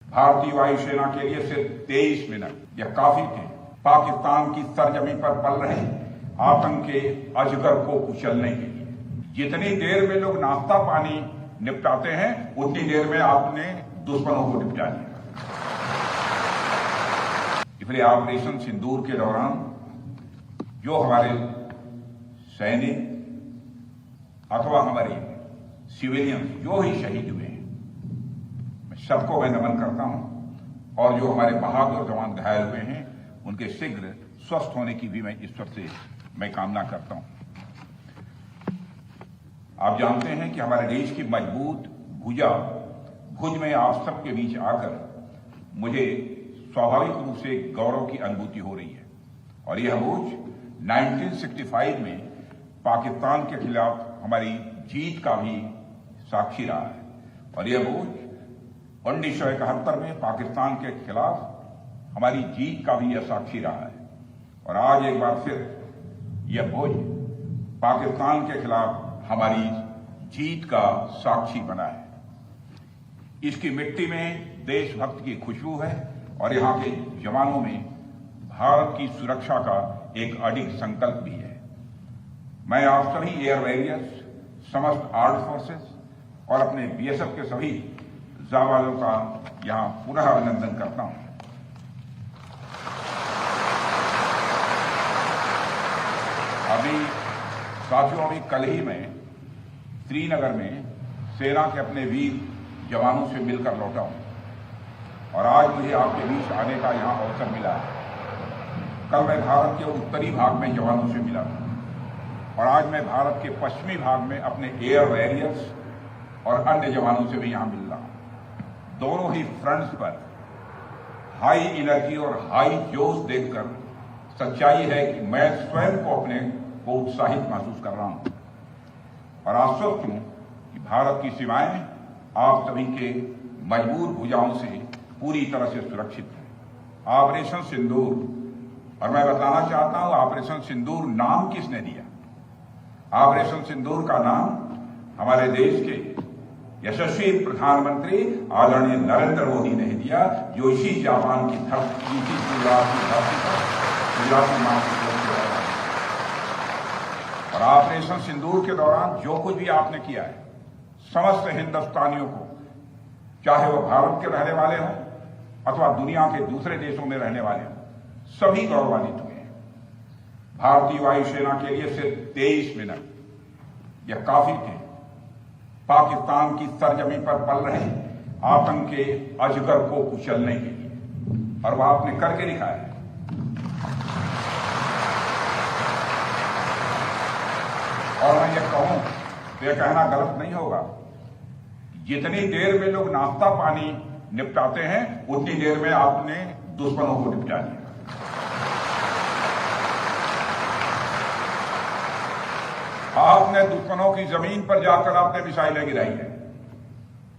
भारतीय वायुसेना के लिए सिर्फ 23 मिनट यह काफी थे पाकिस्तान की सरजमी पर पल रहे आतंक के अजगर को कुचलने के लिए। जितनी देर में लोग नाश्ता पानी निपटाते हैं उतनी देर में आपने दुश्मनों को निपटा लिया। इसलिए ऑपरेशन सिंदूर के दौरान जो हमारे सैनिक अथवा हमारे सिविलियन जो ही शहीद हुए हैं, सबको मैं नमन करता हूं और जो हमारे बहादुर जवान घायल हुए हैं उनके शीघ्र स्वस्थ होने की भी मैं ईश्वर से मैं कामना करता हूं। आप जानते हैं कि हमारे देश की मजबूत भुज में आप सबके बीच आकर मुझे स्वाभाविक रूप से गौरव की अनुभूति हो रही है और यह भुज 1965 में पाकिस्तान के खिलाफ हमारी जीत का भी साक्षी रहा है और यह भुज 1971 में पाकिस्तान के खिलाफ हमारी जीत का भी यह साक्षी रहा है और आज एक बार फिर यह भुज पाकिस्तान के खिलाफ हमारी जीत का साक्षी बना है। इसकी मिट्टी में देशभक्त की खुशबू है और यहां के जवानों में भारत की सुरक्षा का एक अडिग संकल्प भी है। मैं आप सभी एयर वॉरियर्स, समस्त आर्म्ड फोर्सेस और अपने बीएसएफ के सभी जाबाजों का यहां पुनः अभिनंदन करता हूं। अभी कल ही मैं श्रीनगर में सेना के अपने वीर जवानों से मिलकर लौटा हूं और आज मुझे आपके बीच आने का यहां अवसर मिला है। कल मैं भारत के उत्तरी भाग में जवानों से मिला और आज मैं भारत के पश्चिमी भाग में अपने एयर वॉरियर्स और अन्य जवानों से भी यहां मिल रहा हूं। दोनों ही फ्रंट्स पर हाई एनर्जी और हाई जोश देखकर सच्चाई है कि मैं स्वयं को अपने को उत्साहित महसूस कर रहा हूं और आश्वस्त हूं कि भारत की सीमाएं आप सभी के मजबूत भुजाओं से पूरी तरह से सुरक्षित है। ऑपरेशन सिंदूर, और मैं बताना चाहता हूं ऑपरेशन सिंदूर नाम किसने दिया? ऑपरेशन सिंदूर का नाम हमारे देश के यशस्वी प्रधानमंत्री आदरणीय नरेंद्र मोदी ने दिया, जो इसी जापान की धरती गुजरात की धरती पर गुजरात नाम से और ऑपरेशन सिंदूर के दौरान जो कुछ भी आपने किया है, समस्त हिंदुस्तानियों को, चाहे वो भारत के रहने वाले हों अथवा दुनिया के दूसरे देशों में रहने वाले हों, सभी गौरवान्वित हुए हैं। भारतीय वायुसेना के लिए सिर्फ 23 मिनट यह काफी थे पाकिस्तान की सरजमी पर पल रहे आतंक के अजगर को कुचलने के लिए और वह आपने करके दिखाया है। और मैं ये कहूं तो यह कहना गलत नहीं होगा, जितनी देर में लोग नाश्ता पानी निपटाते हैं उतनी देर में आपने दुश्मनों को निपटा लिया। आपने दुश्मनों की जमीन पर जाकर आपने मिसाइलें गिराई है।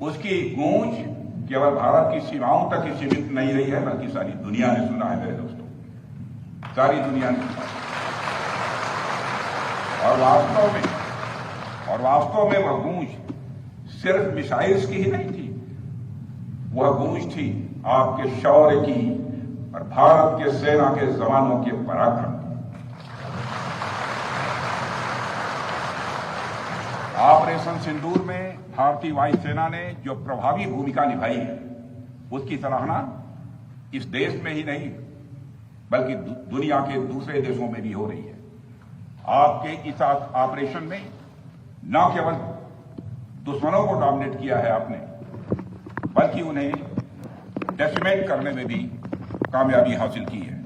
उसकी गूंज केवल भारत की सीमाओं तक ही सीमित नहीं रही है, बल्कि सारी दुनिया ने सुना है मेरे दोस्तों, सारी दुनिया ने सुना। और वास्तव में वह गूंज सिर्फ मिसाइल्स की ही नहीं थी, वह गूंज थी आपके शौर्य की और भारत के सेना के जवानों के पराक्रम की। ऑपरेशन सिंदूर में भारतीय वायुसेना ने जो प्रभावी भूमिका निभाई है, उसकी सराहना इस देश में ही नहीं बल्कि दुनिया के दूसरे देशों में भी हो रही है। आपके इस ऑपरेशन में न केवल दुश्मनों को डोमिनेट किया है आपने, बल्कि उन्हें डेसिमेट करने में भी कामयाबी हासिल की है।